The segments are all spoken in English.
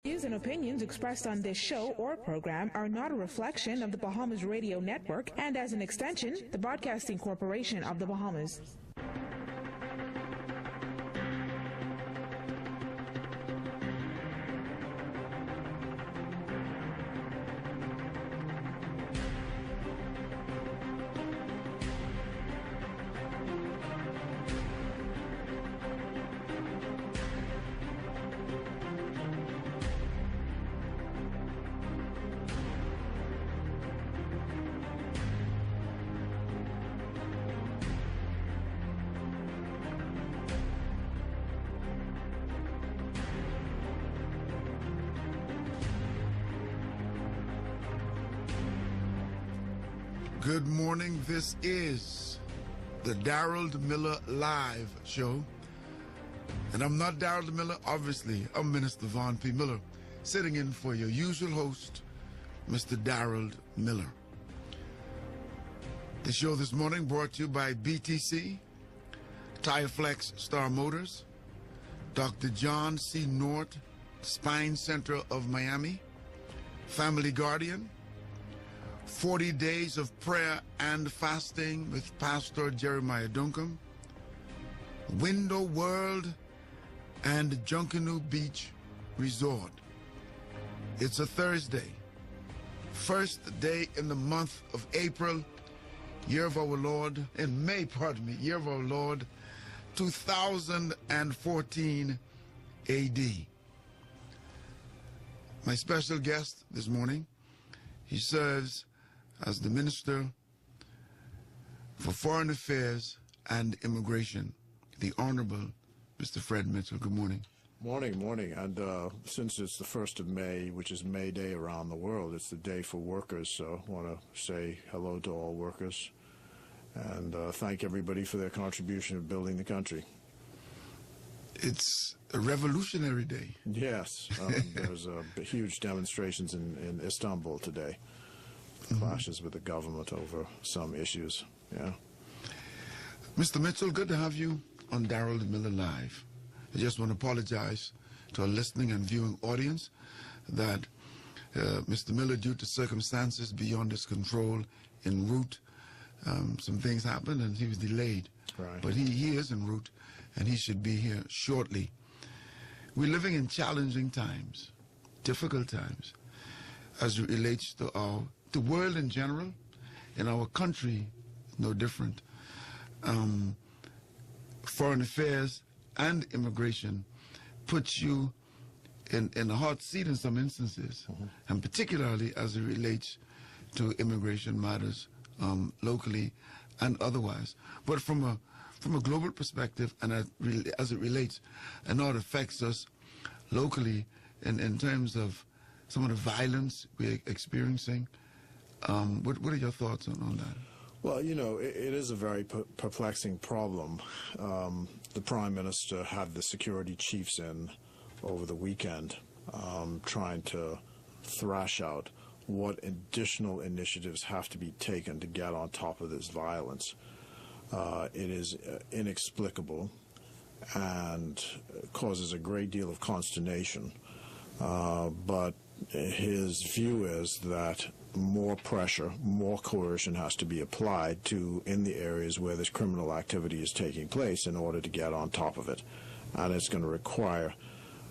Views and opinions expressed on this show or program are not a reflection of the Bahamas Radio Network and, as an extension, the Broadcasting Corporation of the Bahamas. Good morning. This is the Darold Miller Live Show. And I'm not Darold Miller, obviously. I'm Minister Vaughn P. Miller, sitting in for your usual host, Mr. Darold Miller. The show this morning brought to you by BTC, TireFlex Star Motors, Dr. John C. North Spine Center of Miami, Family Guardian, 40 Days of Prayer and Fasting with Pastor Jeremiah Duncombe, Window World, and Junkanoo Beach Resort. It's a Thursday, first day in the month of April, year of our Lord, in May, pardon me, year of our Lord, 2014 A.D. My special guest this morning, he serves as the Minister for Foreign Affairs and Immigration, the Honourable Mr. Fred Mitchell. Good morning. Morning. And since it's the 1st of May, which is May Day around the world, it's the day for workers, so I want to say hello to all workers and thank everybody for their contribution of building the country. It's a revolutionary day. Yes. There's huge demonstrations in Istanbul today. Clashes with the government over some issues. Yeah. Mr. Mitchell, good to have you on Darold Miller Live. I just want to apologize to our listening and viewing audience that Mr. Miller, due to circumstances beyond his control en route, some things happened and he was delayed. Right. But he is en route and he should be here shortly. We're living in challenging times, difficult times, as it relates to the world in general, in our country, no different. Foreign affairs and immigration puts you in a hot seat in some instances, and particularly as it relates to immigration matters locally and otherwise. But from a global perspective, and as it relates and how it affects us locally in terms of some of the violence we're experiencing, what are your thoughts on that? Well, you know, it is a very perplexing problem. The Prime Minister had the security chiefs in over the weekend trying to thrash out what additional initiatives have to be taken to get on top of this violence. It is inexplicable and causes a great deal of consternation. But his view is that more pressure, more coercion has to be applied in the areas where this criminal activity is taking place in order to get on top of it. And it's going to require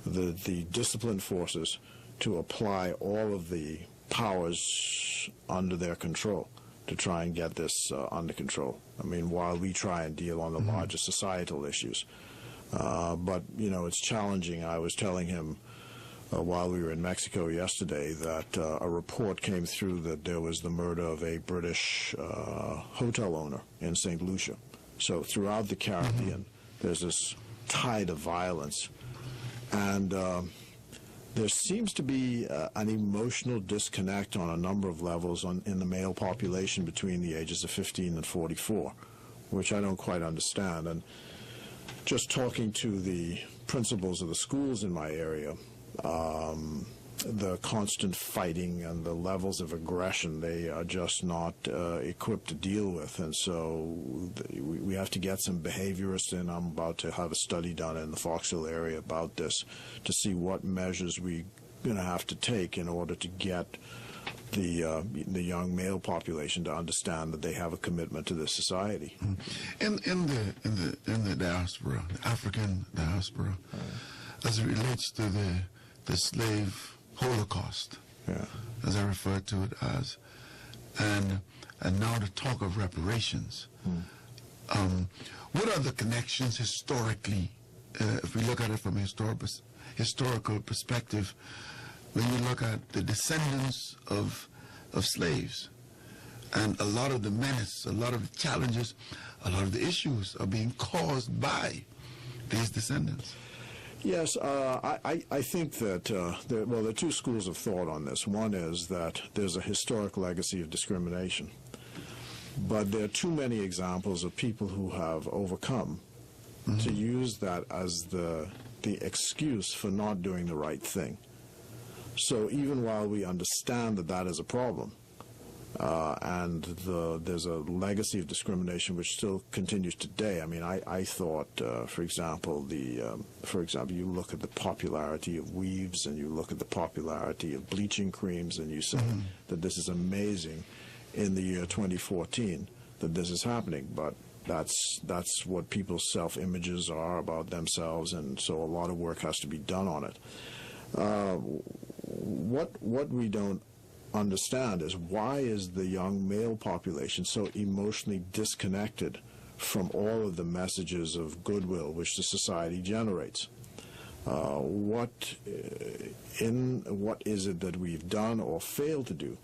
the disciplined forces to apply all of the powers under their control to try and get this under control. I mean, while we try and deal on the larger societal issues. But, you know, it's challenging. I was telling him while we were in Mexico yesterday that a report came through that there was the murder of a British hotel owner in St. Lucia. So throughout the Caribbean, there's this tide of violence. And there seems to be an emotional disconnect on a number of levels in the male population between the ages of 15 and 44, which I don't quite understand. And just talking to the principals of the schools in my area, the constant fighting and the levels of aggression, they are just not equipped to deal with. And so we have to get some behaviorists in. I'm about to have a study done in the Foxville area about this to see what measures we going to have to take in order to get the young male population to understand that they have a commitment to this society. In the diaspora, the African diaspora, as it relates to the slave Holocaust, as I refer to it as, and now the talk of reparations. What are the connections historically, if we look at it from a historical perspective, when you look at the descendants of slaves, and a lot of the menace, a lot of the challenges, a lot of the issues are being caused by these descendants? Yes, I think that, there are two schools of thought on this. One is that there's a historic legacy of discrimination, but there are too many examples of people who have overcome to use that as the excuse for not doing the right thing. So even while we understand that that is a problem, and there's a legacy of discrimination which still continues today. I mean, I thought, for example, you look at the popularity of weaves and you look at the popularity of bleaching creams, and you say that this is amazing in the year 2014 that this is happening, but that's what people's self-images are about themselves, and so a lot of work has to be done on it. What we don't understand is, why is the young male population so emotionally disconnected from all of the messages of goodwill which the society generates? What is it that we've done or failed to do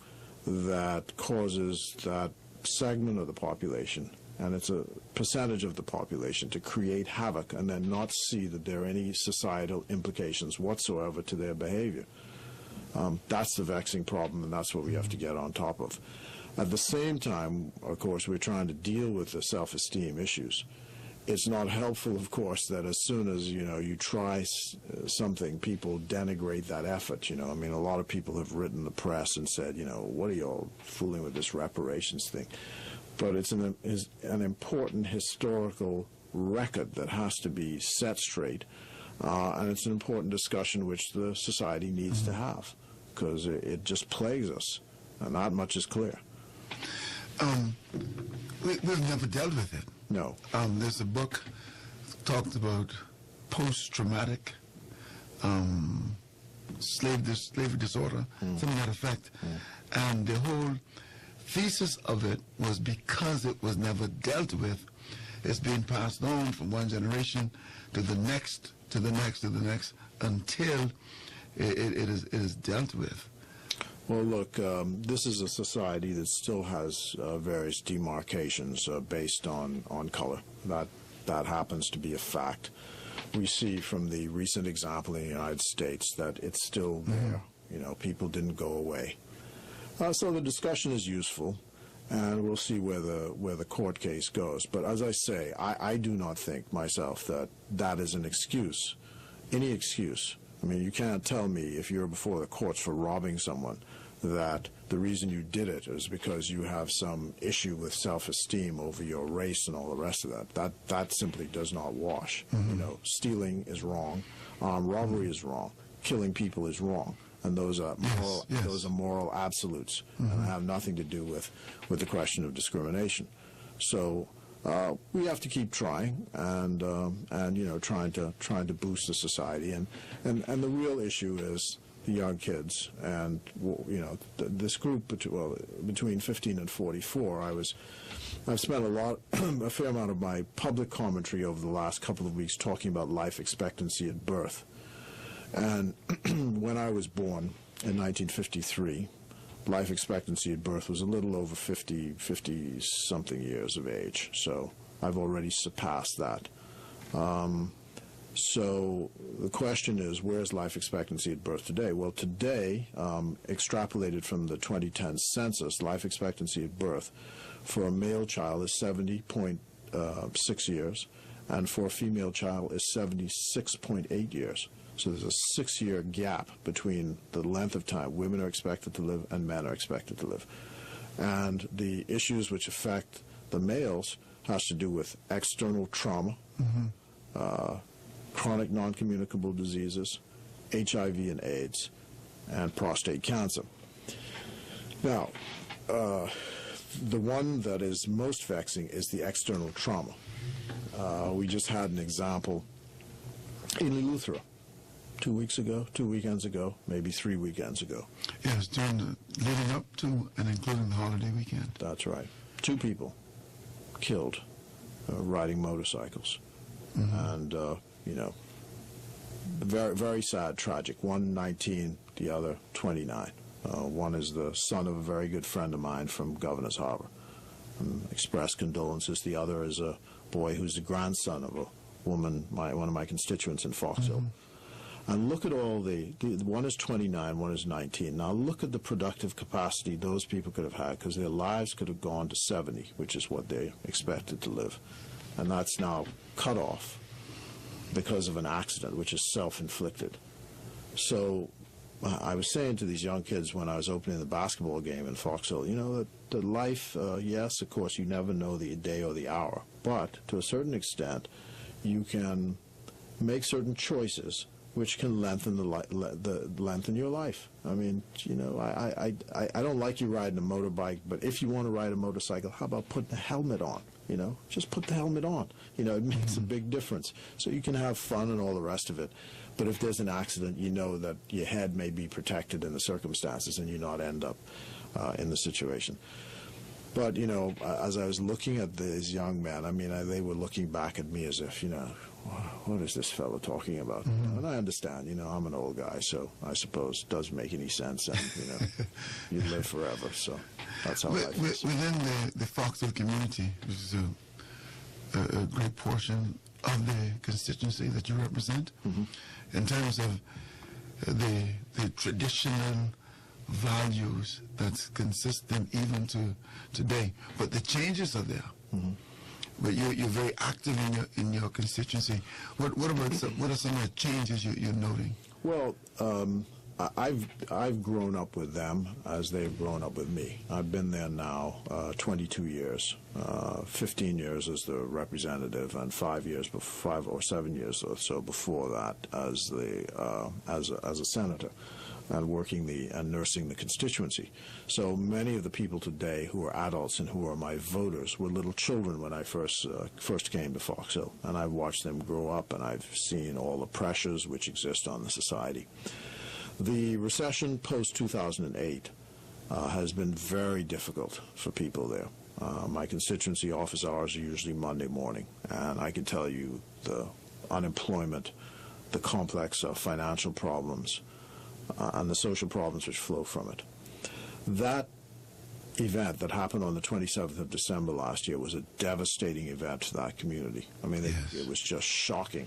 that causes that segment of the population, and it's a percentage of the population, to create havoc and then not see that there are any societal implications whatsoever to their behavior? That's the vexing problem, and that's what we have to get on top of. At the same time, of course, we're trying to deal with the self-esteem issues. It's not helpful, of course, that as soon as, you try something, people denigrate that effort. I mean, a lot of people have written in the press and said, what are you all fooling with this reparations thing? But it's an important historical record that has to be set straight, and it's an important discussion which the society needs to have, because it just plagues us, and not much is clear. We've never dealt with it. No. There's a book talked about post-traumatic slavery disorder, something to that effect. And the whole thesis of it was, because it was never dealt with, it's being passed on from one generation to the next, to the next, to the next, until it is dealt with. Well, look, this is a society that still has various demarcations based on color. That happens to be a fact. We see from the recent example in the United States that it's still there. People didn't go away. So the discussion is useful, and we'll see where the court case goes. But as I say, I do not think myself that is an excuse, any excuse. I mean, you can't tell me, if you're before the courts for robbing someone, that the reason you did it is because you have some issue with self-esteem over your race and all the rest of that. That simply does not wash. Stealing is wrong, armed robbery is wrong, killing people is wrong, and those are moral, those are moral absolutes, and have nothing to do with the question of discrimination. So we have to keep trying and trying to boost the society, and the real issue is the young kids, and this group between 15 and 44. I've spent a fair amount of my public commentary over the last couple of weeks talking about life expectancy at birth. And when I was born in 1953, life expectancy at birth was a little over 50-something years of age. So I've already surpassed that. So the question is, where's life expectancy at birth today? Well, today, extrapolated from the 2010 census, life expectancy at birth for a male child is 70.6 years, and for a female child is 76.8 years. So there's a 6-year gap between the length of time women are expected to live and men are expected to live. And the issues which affect the males has to do with external trauma, chronic non-communicable diseases, HIV and AIDS, and prostate cancer. Now, the one that is most vexing is the external trauma. We just had an example in Eleuthera 2 weekends ago, maybe 3 weekends ago. Yes, leading up to and including the holiday weekend. That's right. 2 people killed riding motorcycles. And, very, very sad, tragic. One 19, the other 29. One is the son of a very good friend of mine from Governor's Harbor. Express condolences. The other is a boy who's the grandson of a woman, one of my constituents in Fox Hill. And look at all the one is 29, one is 19. Now look at the productive capacity those people could have had, because their lives could have gone to 70, which is what they expected to live. And that's now cut off because of an accident, which is self-inflicted. So I was saying to these young kids when I was opening the basketball game in Fox Hill, that life, yes, of course, you never know the day or the hour, but to a certain extent, you can make certain choices which can lengthen lengthen your life. I mean, I don't like you riding a motorbike, but if you want to ride a motorcycle, how about putting a helmet on? Just put the helmet on. It makes a big difference. So you can have fun and all the rest of it. But if there's an accident, you know that your head may be protected in the circumstances and you not end up in the situation. But, as I was looking at these young men, they were looking back at me as if, what is this fellow talking about? And I understand, I'm an old guy, so I suppose it doesn't make any sense. And, you live forever, so that's how life is. Within the Fox Hill community, which is a great portion of the constituency that you represent, in terms of the traditional values that's consistent even to today, but the changes are there. But you're very active in your constituency. What are some of the changes you're noting? Well, I've grown up with them as they've grown up with me. I've been there now 22 years, 15 years as the representative, and 5 or 7 years or so before that as a senator, and working and nursing the constituency. So many of the people today who are adults and who are my voters were little children when I first came to Fox Hill, and I've watched them grow up, and I've seen all the pressures which exist on the society. The recession post-2008 has been very difficult for people there. My constituency office hours are usually Monday morning, and I can tell you the unemployment, the complex financial problems, and the social problems which flow from it. That event that happened on the 27th of December last year was a devastating event to that community. It was just shocking,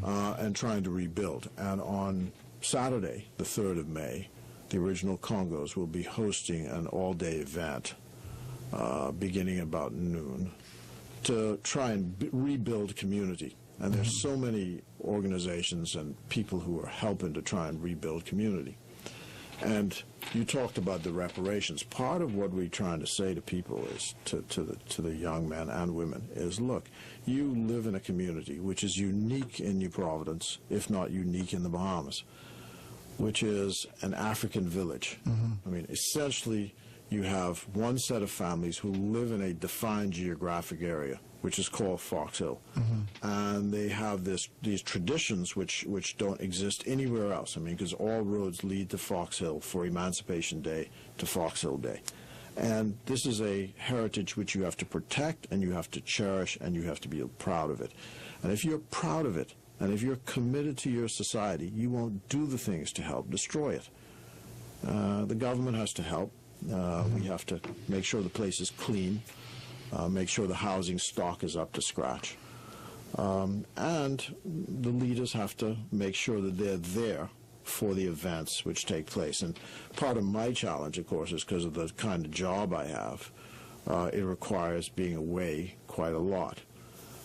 and trying to rebuild. And on Saturday, the 3rd of May, the original Congos will be hosting an all-day event beginning about noon to try and rebuild community. And there's so many organizations and people who are helping to try and rebuild community. And you talked about the reparations. Part of what we're trying to say to people is, to the young men and women, is, look, you live in a community which is unique in New Providence, if not unique in the Bahamas, which is an African village. Essentially, you have one set of families who live in a defined geographic area, which is called Fox Hill. And they have these traditions which don't exist anywhere else. Because all roads lead to Fox Hill for Emancipation Day to Fox Hill Day. And this is a heritage which you have to protect, and you have to cherish, and you have to be proud of it. And if you're proud of it, and if you're committed to your society, you won't do the things to help destroy it. The government has to help. We have to make sure the place is clean, make sure the housing stock is up to scratch. And the leaders have to make sure that they're there for the events which take place. And part of my challenge, of course, is because of the kind of job I have. It requires being away quite a lot.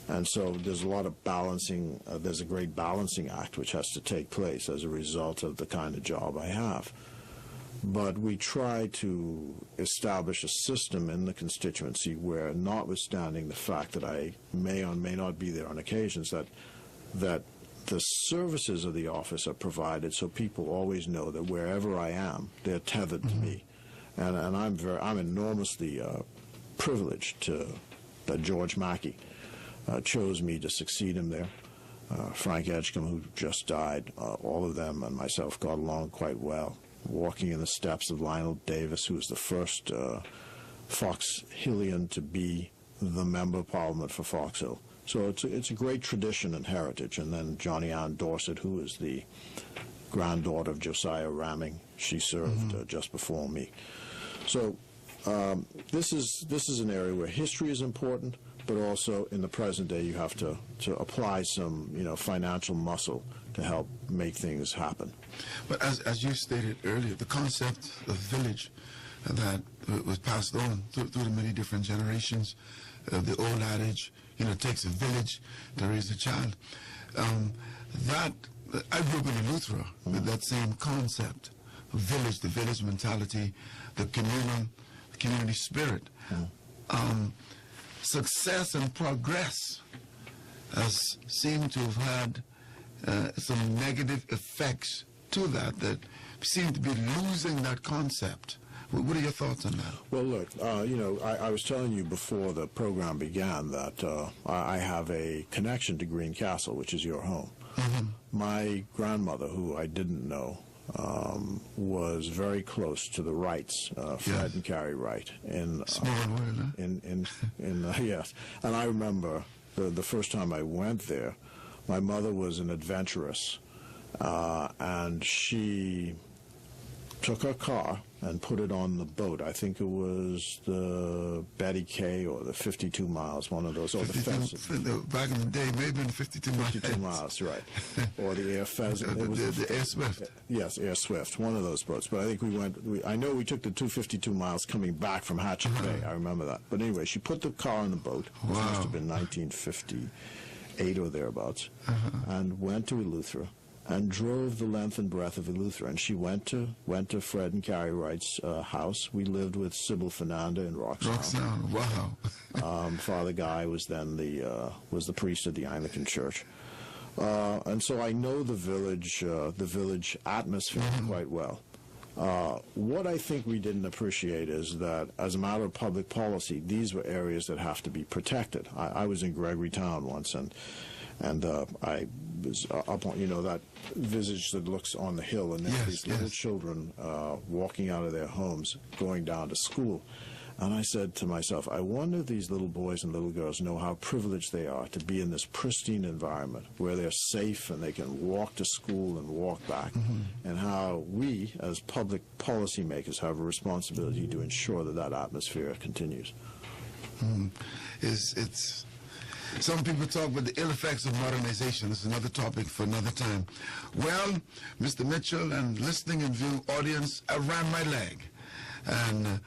And so there's a lot of balancing, there's a great balancing act which has to take place as a result of the kind of job I have. But we try to establish a system in the constituency where, notwithstanding the fact that I may or may not be there on occasions, that the services of the office are provided so people always know that wherever I am, they're tethered to me. And I'm enormously privileged that George Mackey chose me to succeed him there. Frank Edgecombe, who just died, all of them and myself got along quite well. Walking in the steps of Lionel Davis, who was the first Fox Hillian to be the Member of Parliament for Fox Hill. So it's a great tradition and heritage. And then Johnny Ann Dorset, who is the granddaughter of Josiah Ramming, she served just before me. So this is an area where history is important, but also in the present day you have to apply some financial muscle to help make things happen. But as you stated earlier, the concept of village that was passed on through the many different generations, the old adage, it takes a village to raise a child. That I grew up in Eleuthera with that same concept of village, the village mentality, the community spirit. Success and progress has seemed to have had some negative effects to that seem to be losing that concept. What are your thoughts on that? Well, look, I was telling you before the program began that I have a connection to Greencastle, which is your home. My grandmother, who I didn't know, was very close to the Wrights, Fred and Carrie Wright. Small world, huh? Yes. And I remember the first time I went there, my mother was an adventuress, and she took her car and put it on the boat. I think it was the Betty K or the 52 miles, one of those. Or the Pheasant. Back in the day, maybe 52 miles. 52 miles, right. Or the Air Pheasant. The Air Swift. Yes, Air Swift, one of those boats. But I think I know we took the 252 miles coming back from Hatchet Bay. I remember that. But anyway, she put the car on the boat. This must have been 1958 or thereabouts. And went to Eleuthera and drove the length and breadth of Eleuthera. And she went to Fred and Carrie Wright's house. We lived with Sybil Fernanda in Roxtown. Wow. Father Guy was then was the priest of the Anglican Church. And so I know the village atmosphere quite well. What I think we didn't appreciate is that, as a matter of public policy, these were areas that have to be protected. I was in Gregory Town once, and I was up on, that visage that looks on the hill, and there's these little children walking out of their homes, going down to school. And I said to myself, I wonder if these little boys and little girls know how privileged they are to be in this pristine environment where they're safe and they can walk to school and walk back, and how we, as public policymakers, have a responsibility to ensure that atmosphere continues. Some people talk about the ill effects of modernization. This is another topic for another time. Well, Mr. Mitchell and listening and viewing audience, I ran my leg. And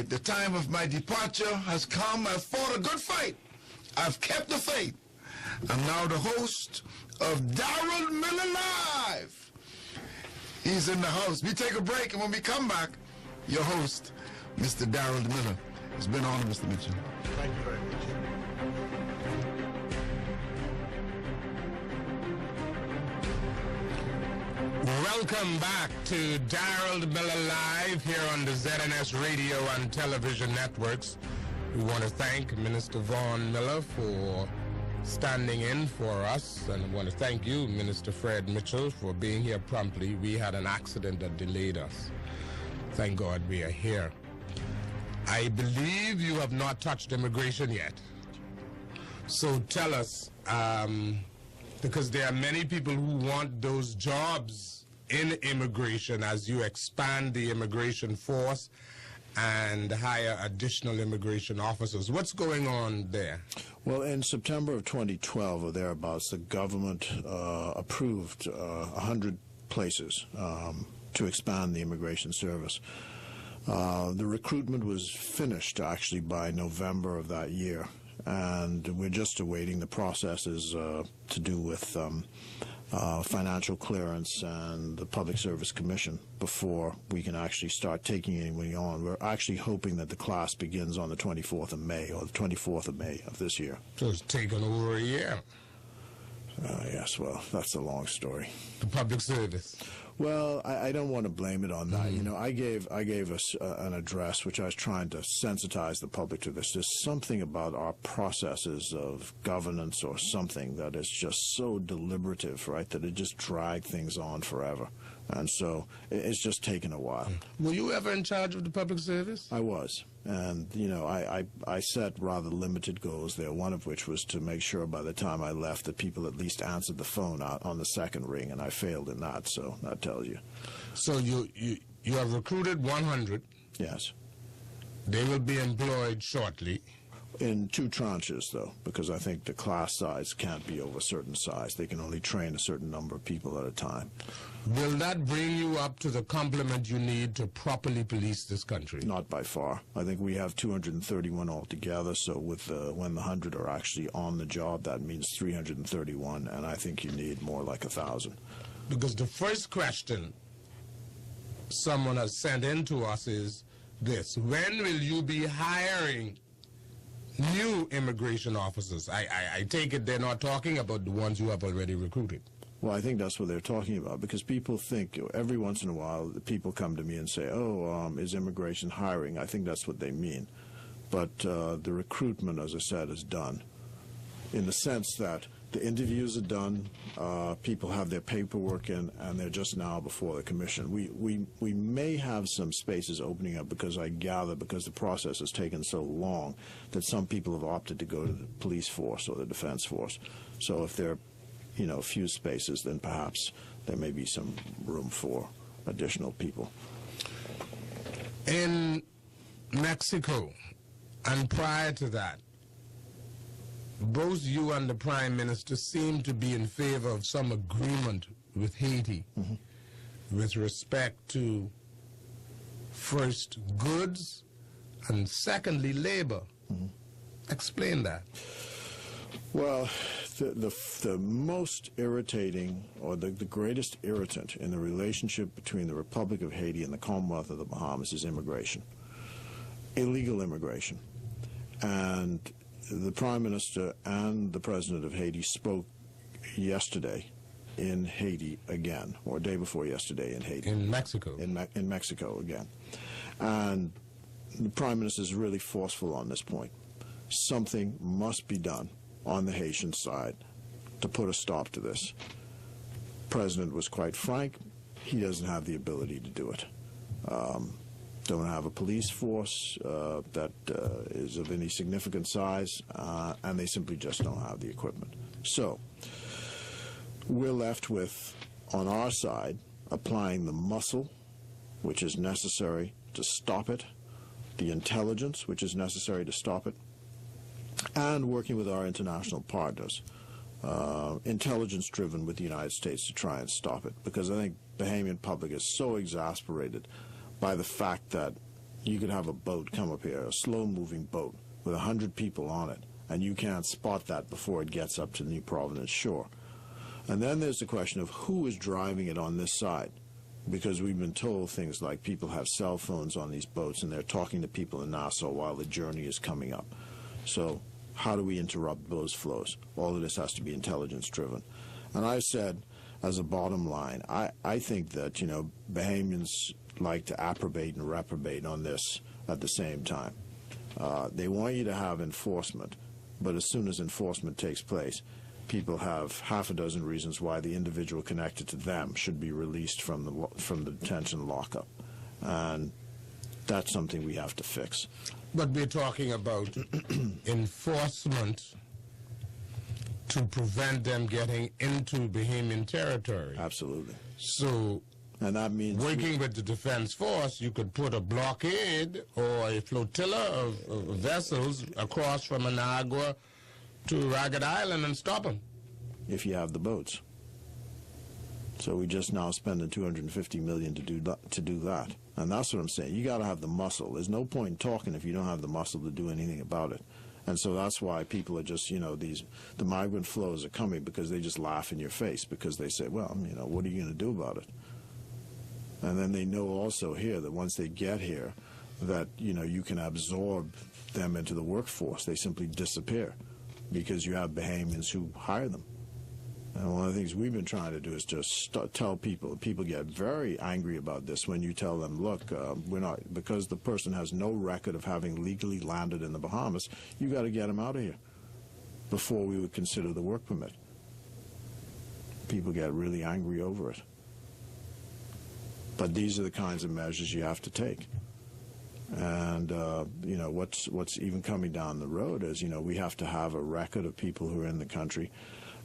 the time of my departure has come. I've fought a good fight. I've kept the faith. I'm now the host of Darold Miller Live. He's in the house. We take a break, and when we come back, your host, Mr. Darold Miller. It's been an honor, Mr. Mitchell. Thank you very much. Welcome back to Darold Miller Live here on the ZNS radio and television networks. We want to thank Minister Vaughn Miller for standing in for us, and I want to thank you, Minister Fred Mitchell, for being here promptly. We had an accident that delayed us. Thank God we are here. I believe you have not touched immigration yet. So tell us, because there are many people who want those jobs in immigration as you expand the immigration force and hire additional immigration officers. What's going on there? Well, in September of 2012 or thereabouts, the government approved 100 places to expand the immigration service. The recruitment was finished actually by November of that year, and we're just awaiting the processes to do with financial clearance and the Public Service Commission before we can actually start taking anybody on. We're actually hoping that the class begins on the 24th of May or the 24th of May of this year. So it's taken over a year. Yes, well, that's a long story. The public service. Well, I don't want to blame it on that. You know, I gave us an address which I was trying to sensitize the public to this. There's something about our processes of governance or something that is just so deliberative, right, that it just dragged things on forever. And so it's just taken a while. Were you ever in charge of the public service? I was. And, you know, I set rather limited goals there, one of which was to make sure by the time I left that people at least answered the phone out on the second ring, and I failed in that, so that tells you. So you have recruited 100. Yes. They will be employed shortly. In 2 tranches, though, because I think the class size can't be over a certain size. They can only train a certain number of people at a time. Will that bring you up to the complement you need to properly police this country? Not by far. I think we have 231 altogether, so with when the 100 are actually on the job, that means 331, and I think you need more like 1,000. Because the first question someone has sent in to us is this: when will you be hiring new immigration officers? I take it they're not talking about the ones you have already recruited. Well, I think that's what they're talking about, because people think, every once in a while, people come to me and say, is immigration hiring? I think that's what they mean. But the recruitment, as I said, is done, in the sense that the interviews are done, people have their paperwork in, and they're just now before the commission. We may have some spaces opening up, because I gather, because the process has taken so long, that some people have opted to go to the police force or the defense force. So if they're a few spaces, then perhaps there may be some room for additional people. In Mexico, and prior to that, both you and the Prime Minister seem to be in favor of some agreement with Haiti with respect to, first, goods, and secondly, labor. Explain that. Well, the most irritating, or the greatest irritant in the relationship between the Republic of Haiti and the Commonwealth of the Bahamas is immigration, illegal immigration. And the Prime Minister and the President of Haiti spoke yesterday in Haiti again, or day before yesterday in Haiti. In Mexico. In Mexico again. And the Prime Minister is really forceful on this point. Something must be done on the Haitian side to put a stop to this. The President was quite frank. He doesn't have the ability to do it. Don't have a police force that is of any significant size, and they simply just don't have the equipment. So we're left with, on our side, applying the muscle, which is necessary to stop it, the intelligence, which is necessary to stop it, and working with our international partners, intelligence-driven with the United States to try and stop it. Because I think the Bahamian public is so exasperated by the fact that you could have a boat come up here, a slow-moving boat with 100 people on it, and you can't spot that before it gets up to New Providence shore. And then there's the question of who is driving it on this side, because we've been told things like people have cell phones on these boats and they're talking to people in Nassau while the journey is coming up. So how do we interrupt those flows? All of this has to be intelligence-driven. And I've said, as a bottom line, I think that, Bahamians like to approbate and reprobate on this at the same time. They want you to have enforcement, but as soon as enforcement takes place, people have half a dozen reasons why the individual connected to them should be released from the detention lockup. And that's something we have to fix. But we're talking about enforcement to prevent them getting into Bahamian territory. Absolutely. So, and that means working with the Defense Force, you could put a blockade or a flotilla of vessels across from Managua to Ragged Island and stop them. If you have the boats. So we just now spending $250 million to do that. And that's what I'm saying. You got to have the muscle. There's no point in talking if you don't have the muscle to do anything about it. And so that's why people are just, the migrant flows are coming because they just laugh in your face because they say, well, what are you going to do about it? And then they know also here that once they get here that, you can absorb them into the workforce. They simply disappear because you have Bahamians who hire them. And one of the things we've been trying to do is just tell people. People get very angry about this when you tell them, look, we're not, because the person has no record of having legally landed in the Bahamas, you got to get them out of here before we would consider the work permit. People get really angry over it. But these are the kinds of measures you have to take. And, you know, what's even coming down the road is, you know, we have to have a record of people who are in the country.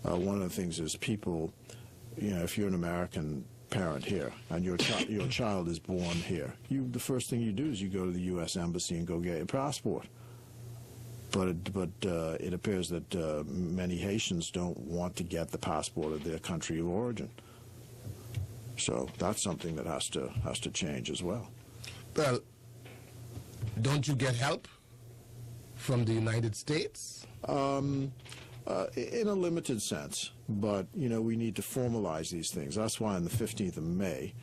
One of the things is people, you know, if you're an American parent here and your child is born here, the first thing you do is you go to the U.S. Embassy and go get your passport. But it appears that many Haitians don't want to get the passport of their country of origin. So that's something that has to change as well. Well, don't you get help from the United States? In a limited sense, but, you know, we need to formalize these things. That's why on the 15th of May,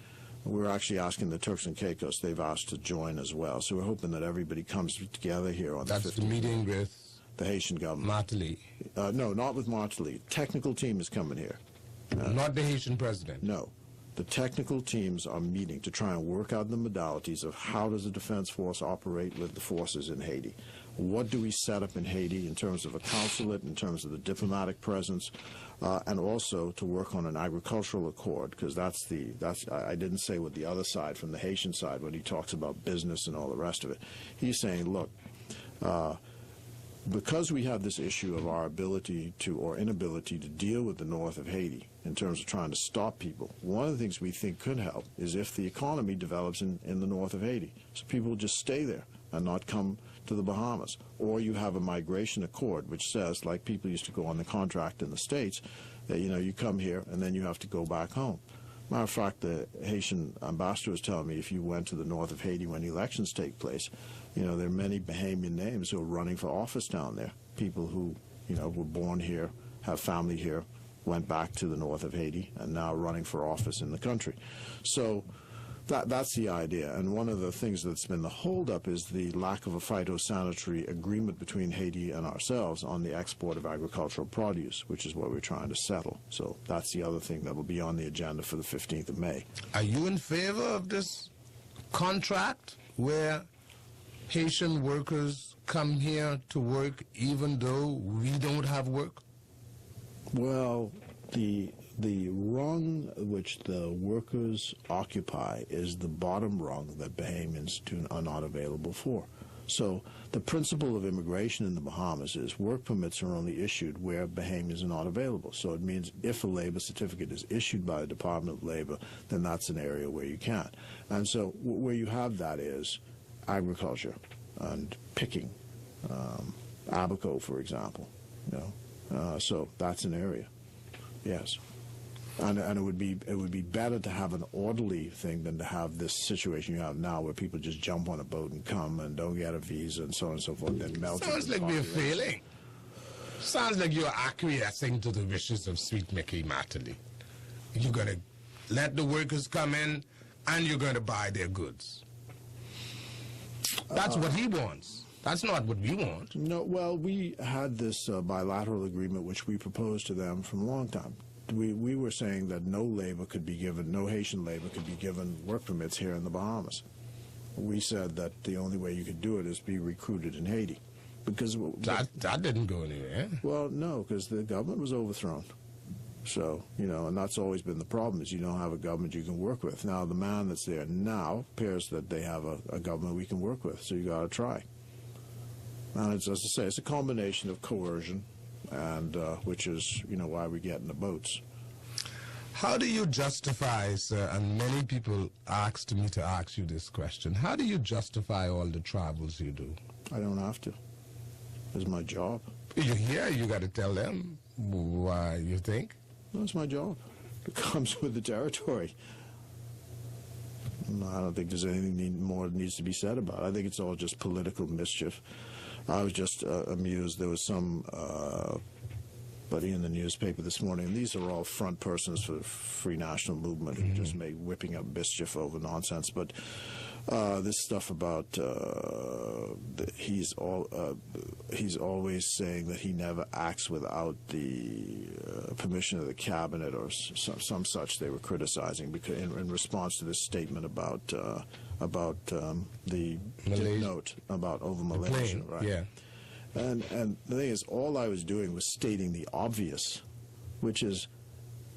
we're actually asking the Turks and Caicos, they've asked to join as well. So we're hoping that everybody comes together here on the 15th. That's the meeting with the Haitian government. Martelly. No, not with Martelly. Technical team is coming here. Not the Haitian president? No. The technical teams are meeting to try and work out the modalities of how does the Defense Force operate with the forces in Haiti. What do we set up in Haiti in terms of a consulate, in terms of the diplomatic presence, and also to work on an agricultural accord, because I didn't say what the other side, from the Haitian side, when he talks about business and all the rest of it. He's saying, look, because we have this issue of our ability to, or inability to deal with the north of Haiti in terms of trying to stop people, one of the things we think could help is if the economy develops in the north of Haiti. So people will just stay there and not come to the Bahamas. Or you have a migration accord which says, like people used to go on the contract in the States, that, you know, you come here and then you have to go back home. Matter of fact, the Haitian ambassador was telling me if you went to the north of Haiti when elections take place, you know, there are many Bahamian names who are running for office down there. People who, you know, were born here, have family here, went back to the north of Haiti, and now running for office in the country. So that's the idea. And one of the things that's been the holdup is the lack of a phytosanitary agreement between Haiti and ourselves on the export of agricultural produce, which is what we're trying to settle. So that's the other thing that will be on the agenda for the 15th of May. Are you in favor of this contract where Haitian workers come here to work even though we don't have work? Well, the rung which the workers occupy is the bottom rung that Bahamians are not available for. So the principle of immigration in the Bahamas is work permits are only issued where Bahamians are not available. So it means if a labor certificate is issued by the Department of Labor, then that's an area where you can. And so where you have that is agriculture and picking, abaco, for example. You know, so that's an area. Yes. And it would be better to have an orderly thing than to have this situation you have now where people just jump on a boat and come and don't get a visa and so on and so forth, then melt. Sounds like we're failing. Sounds like you're acquiescing to the wishes of Sweet Mickey Martelly. You're going to let the workers come in and you're going to buy their goods. That's what he wants. That's not what we want. No, well, we had this bilateral agreement which we proposed to them from a long time. We were saying that no labor could be given, no Haitian labor could be given work permits here in the Bahamas. We said that the only way you could do it is be recruited in Haiti. Because that didn't go anywhere. Well, no, because the government was overthrown. So, you know, and that's always been the problem, is you don't have a government you can work with. Now, the man that's there now appears that they have a government we can work with, so you got to try. And it's, as I say, it's a combination of coercion, and which is, you know, why we get in the boats. How do you justify, sir, and many people asked me to ask you this question, how do you justify all the travels you do? I don't have to. It's my job. You're here, you got to tell them why you think. No, it's my job. It comes with the territory. No, I don't think there's anything more that needs to be said about it. I think it's all just political mischief. I was just amused. There was some buddy in the newspaper this morning. These are all front persons for the Free National Movement who just make whipping up mischief over nonsense. But This stuff about he's always saying that he never acts without the permission of the cabinet or some such. They were criticizing because in response to this statement about the note about over Malaysia, right? Yeah. And the thing is, all I was doing was stating the obvious, which is,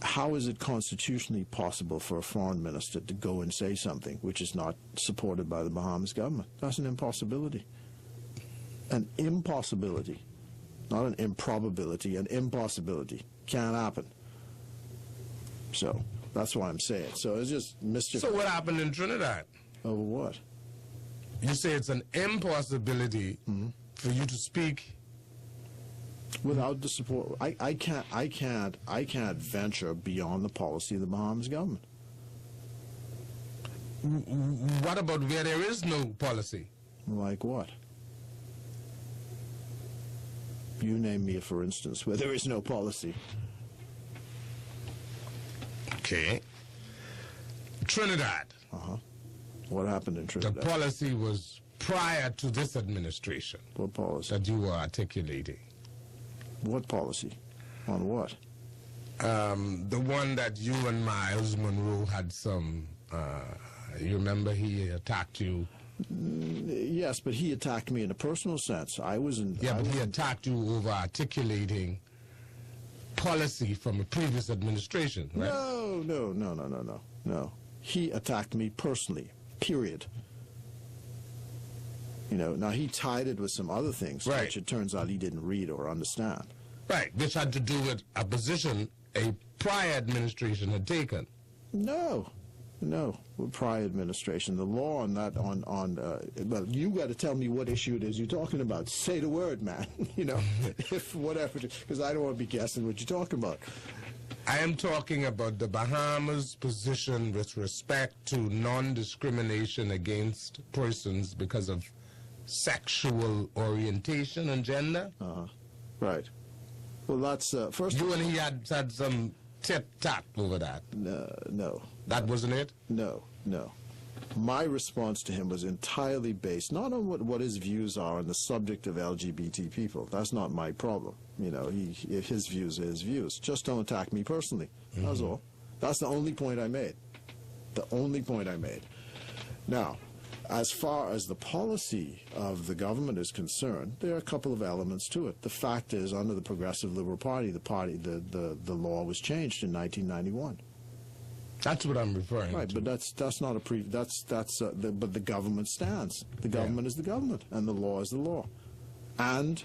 how is it constitutionally possible for a foreign minister to go and say something which is not supported by the Bahamas government? That's an impossibility. An impossibility. Not an improbability, an impossibility. Can't happen. So, that's why I'm saying. So, it's just mischief. So what happened in Trinidad? Over what? You say it's an impossibility for you to speak without the support. I can't venture beyond the policy of the Bahamas government. What about where there is no policy? Like what? You name me, for instance, where there is no policy. Okay. Trinidad. What happened in Trinidad? The policy was prior to this administration. What policy? That you were articulating. What policy? On what? The one that you and Miles Monroe had some, you remember he attacked you? Yes, but he attacked me in a personal sense. I wasn't... Yeah, but he attacked you over articulating policy from a previous administration, right? No. He attacked me personally, period. You know, now he tied it with some other things, right, which it turns out he didn't read or understand. Right, which had to do with a position a prior administration had taken. No, prior administration. The law on that, well, you got to tell me what issue it is you're talking about. Say the word, man. You know, if whatever, because I don't want to be guessing what you're talking about. I am talking about the Bahamas' position with respect to non-discrimination against persons because of sexual orientation and gender. Right. Well, that's first. You and he had some tit-tat over that. No. That wasn't it? No. My response to him was entirely based not on what his views are on the subject of LGBT people. That's not my problem. You know, his views are his views. Just don't attack me personally. That's all. That's the only point I made. The only point I made. Now, as far as the policy of the government is concerned, there are a couple of elements to it. The fact is, under the Progressive Liberal Party, the law was changed in 1991. That's what I'm referring to. Right, but that's not a but the government stands. The government is the government, and the law is the law. And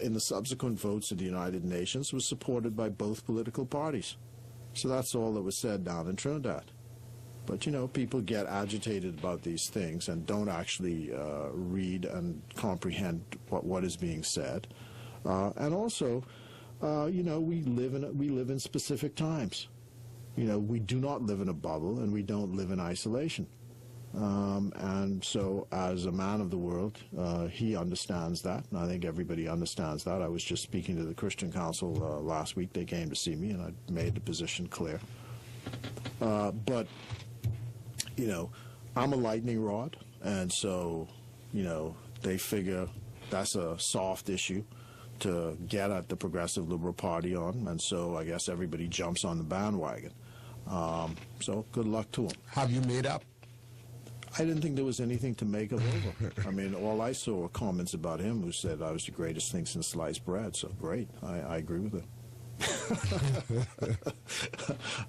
in the subsequent votes of the United Nations, was supported by both political parties. So that's all that was said down in Trinidad. But, you know, people get agitated about these things and don't actually read and comprehend what is being said. And also, you know, we live in specific times. You know, we do not live in a bubble, and we don't live in isolation. And so, as a man of the world, he understands that, and I think everybody understands that. I was just speaking to the Christian Council last week. They came to see me, and I made the position clear. But, you know, I'm a lightning rod, and so, you know, they figure that's a soft issue to get at the Progressive Liberal Party on, and so I guess everybody jumps on the bandwagon. So good luck to them. Have you made up? I didn't think there was anything to make of over. I mean, all I saw were comments about him who said I was the greatest thing since sliced bread, so great. I agree with him.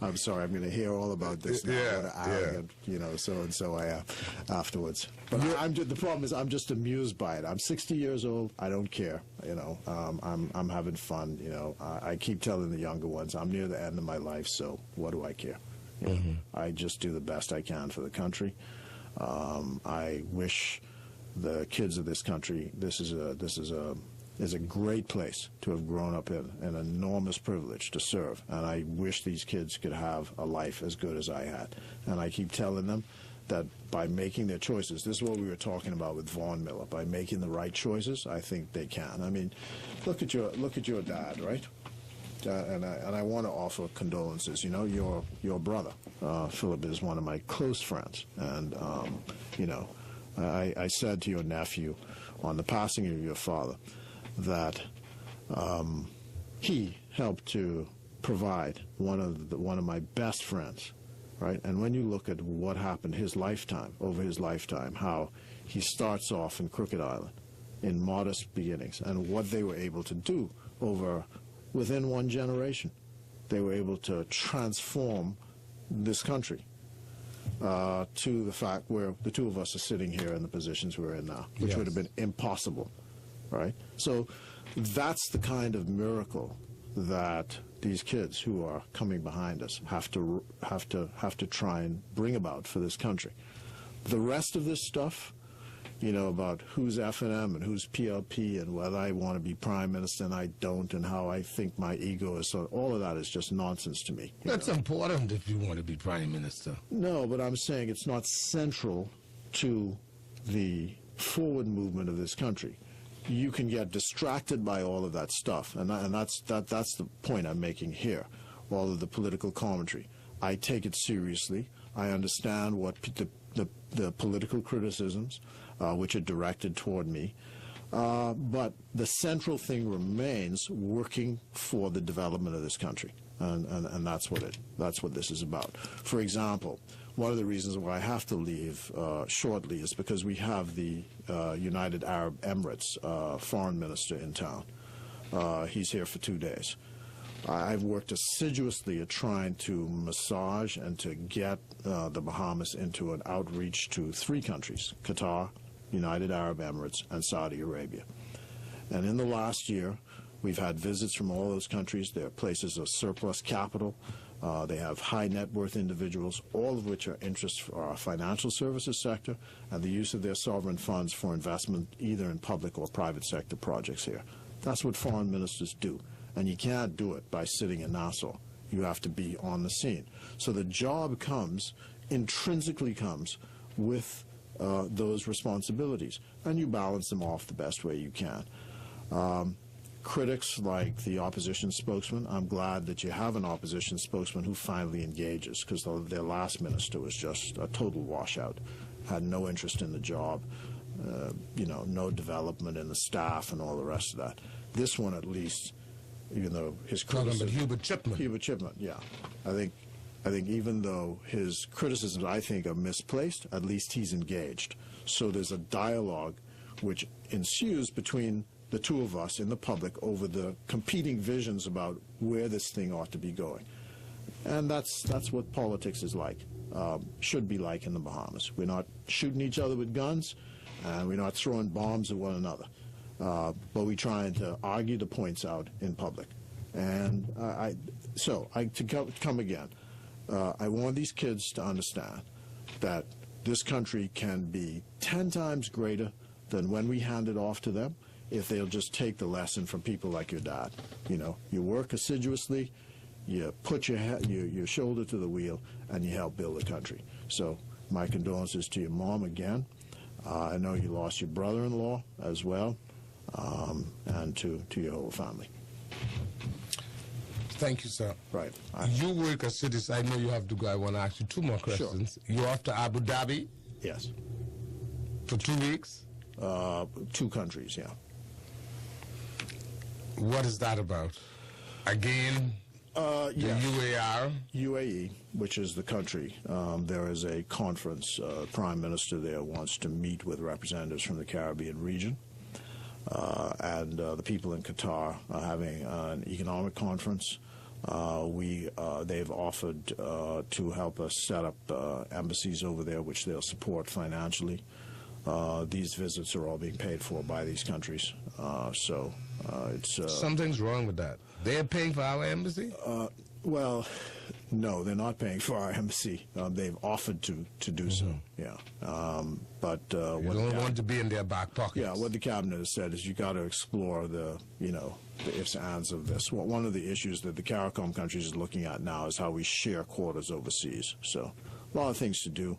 I'm sorry, I'm going to hear all about this now. What an arrogant, you know, so-and-so I am afterwards. But the problem is I'm just amused by it. I'm 60 years old. I don't care. You know, I'm having fun. You know, I keep telling the younger ones I'm near the end of my life, so what do I care? You know, I just do the best I can for the country. I wish the kids of this country, this is a great place to have grown up in, an enormous privilege to serve, and I wish these kids could have a life as good as I had. And I keep telling them that by making their choices, this is what we were talking about with Vaughn Miller, by making the right choices, I think they can. I mean, look at your dad, right? and I want to offer condolences. You know, your brother, Philip, is one of my close friends, and you know, I said to your nephew on the passing of your father that he helped to provide one of my best friends, right? And when you look at what happened over his lifetime, how he starts off in Crooked Island in modest beginnings, and what they were able to do within one generation. They were able to transform this country to the fact where the two of us are sitting here in the positions we're in now, which would have been impossible, right? So that's the kind of miracle that these kids who are coming behind us have to try and bring about for this country. The rest of this stuff, you know, about who's F&M and who's PLP and whether I want to be prime minister and I don't, and how I think my ego is, so all of that is just nonsense to me. That's important if you want to be prime minister. No, but I'm saying it's not central to the forward movement of this country. You can get distracted by all of that stuff, and that's the point I'm making here, all of the political commentary. I take it seriously. I understand what the political criticisms which are directed toward me, but the central thing remains working for the development of this country, and that's what this is about. For example, one of the reasons why I have to leave shortly is because we have the United Arab Emirates foreign minister in town. He's here for 2 days. I've worked assiduously at trying to massage and to get the Bahamas into an outreach to 3 countries: Qatar, United Arab Emirates, and Saudi Arabia. And in the last year, we've had visits from all those countries. They're places of surplus capital. They have high net worth individuals, all of which are interests for our financial services sector and the use of their sovereign funds for investment either in public or private sector projects here. That's what foreign ministers do. And you can't do it by sitting in Nassau. You have to be on the scene. So the job intrinsically comes with those responsibilities, and you balance them off the best way you can. Critics like the opposition spokesman, I'm glad that you have an opposition spokesman who finally engages, because their last minister was just a total washout, had no interest in the job, you know, no development in the staff and all the rest of that. This one, at least, even though his criticism... Hubert Chipman, yeah. I think even though his criticisms, I think, are misplaced, at least he's engaged. So there's a dialogue which ensues between the two of us in the public over the competing visions about where this thing ought to be going. And that's what politics is like, should be like in the Bahamas. We're not shooting each other with guns, and we're not throwing bombs at one another. But we're trying to argue the points out in public. And to come again, I want these kids to understand that this country can be 10 times greater than when we hand it off to them if they'll just take the lesson from people like your dad. You know, you work assiduously, you put your shoulder to the wheel, and you help build the country. So my condolences to your mom again. I know you lost your brother-in-law as well, and to your whole family. Thank you, sir. Right. You work as citizen. I know you have to go. I want to ask you 2 more questions. Sure. You're off to Abu Dhabi? Yes. For 2 weeks? 2 countries, yeah. What is that about? Again, the UAR? UAE, which is the country. There is a conference. Prime Minister there wants to meet with representatives from the Caribbean region. And the people in Qatar are having an economic conference. They've offered to help us set up embassies over there, which they'll support financially. These visits are all being paid for by these countries. So it's... Something's wrong with that. They're paying for our embassy? Well, no, they're not paying for our embassy. They've offered to do so, yeah. But you don't want to be in their back pockets. Yeah, what the cabinet has said is you got to explore the ifs and ands of this. Well, one of the issues that the CARICOM countries is looking at now is how we share quotas overseas. So a lot of things to do.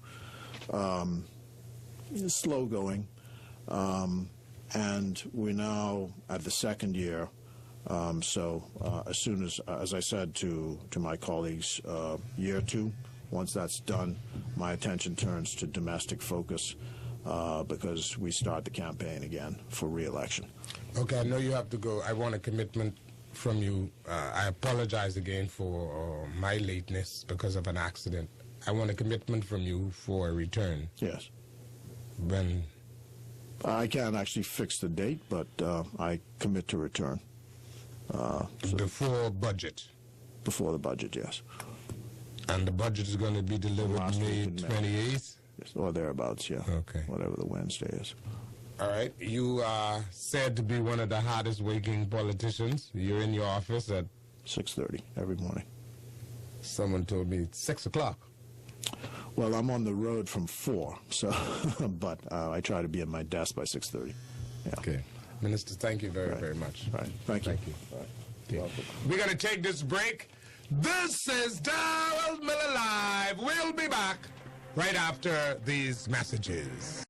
It's slow going, and we're now at the 2nd year So as soon as I said to my colleagues, year two, once that's done, my attention turns to domestic focus because we start the campaign again for re-election. Okay, I know you have to go. I want a commitment from you. I apologize again for my lateness because of an accident. I want a commitment from you for a return. Yes. When? I can't actually fix the date, but I commit to return. Before budget? Before the budget, yes. And the budget is going to be delivered May 28th? Yes, or thereabouts, yeah. Okay. Whatever the Wednesday is. All right. You are said to be one of the hottest working politicians. You're in your office at 6:30 every morning. Someone told me 6 o'clock. Well, I'm on the road from 4, so but I try to be at my desk by 6:30. Yeah. Okay. Minister, thank you very much. Right. Thank you. All right. Okay. Welcome. We're going to take this break. This is Darold Miller Live. We'll be back right after these messages.